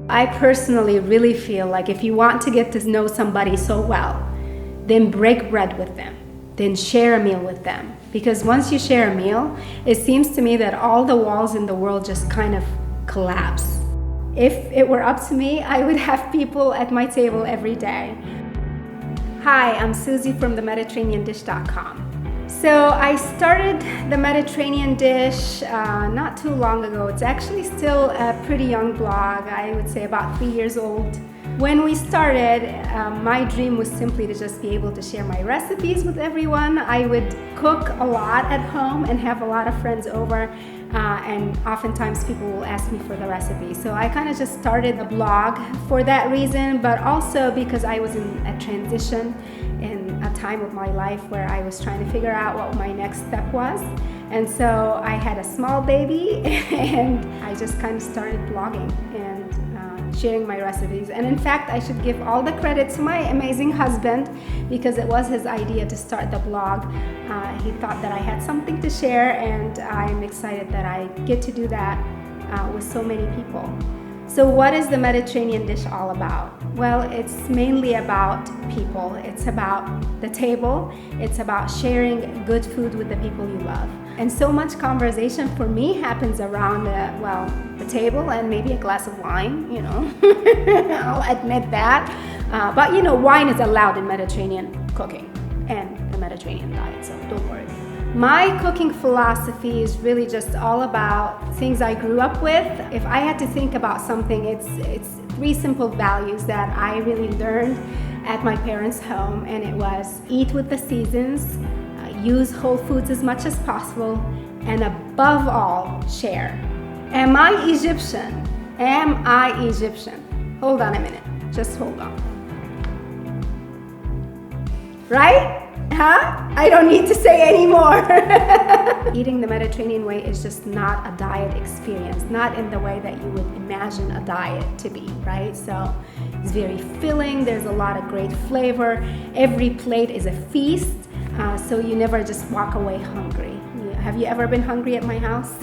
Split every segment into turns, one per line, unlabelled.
I personally really feel like if you want to get to know somebody so well, then break bread with them, then share a meal with them. Because once you share a meal, it seems to me that all the walls in the world just kind of collapse. If it were up to me, I would have people at my table every day. Hi, I'm Susie from theMediterraneanDish.com. So I started the Mediterranean Dish not too long ago. It's actually still a pretty young blog, I would say about 3 years old. When we started, my dream was simply to just be able to share my recipes with everyone. I would cook a lot at home and have a lot of friends over, and oftentimes people will ask me for the recipe. So I kind of just started a blog for that reason, but also because I was in a transition in a time of my life where I was trying to figure out what my next step was. And so I had a small baby and I just kind of started blogging and sharing my recipes. And in fact, I should give all the credit to my amazing husband because it was his idea to start the blog. He thought that I had something to share, and I'm excited that I get to do that with so many people. So what is the Mediterranean Dish all about? Well, it's mainly about people. It's about the table. It's about sharing good food with the people you love. And so much conversation for me happens around the table and maybe a glass of wine, I'll admit that. But wine is allowed in Mediterranean cooking and the Mediterranean diet, so don't worry. My cooking philosophy is really just all about things I grew up with. If I had to think about something, it's 3 simple values that I really learned at my parents' home, and it was eat with the seasons, use whole foods as much as possible, and above all, share. Am I Egyptian? Am I Egyptian? Hold on a minute. Just hold on. Right? Huh? I don't need to say anymore. Eating the Mediterranean way is just not a diet experience, not in the way that you would imagine a diet to be, right? So it's very filling, there's a lot of great flavor. Every plate is a feast, so you never just walk away hungry. Have you ever been hungry at my house?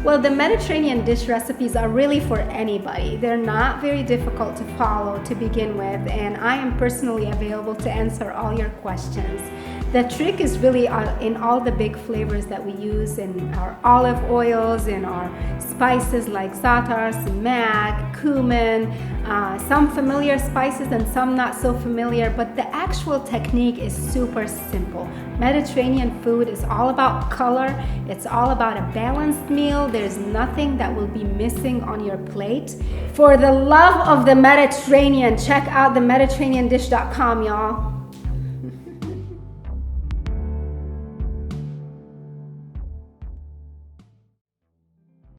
Well, the Mediterranean dish recipes are really for anybody. They're not very difficult to follow to begin with, and I am personally available to answer all your questions. The trick is really in all the big flavors that we use in our olive oils, in our spices like za'atar, sumac, cumin, some familiar spices and some not so familiar, but the actual technique is super simple. Mediterranean food is all about color. It's all about a balanced meal. There's nothing that will be missing on your plate. For the love of the Mediterranean, check out the MediterraneanDish.com, y'all.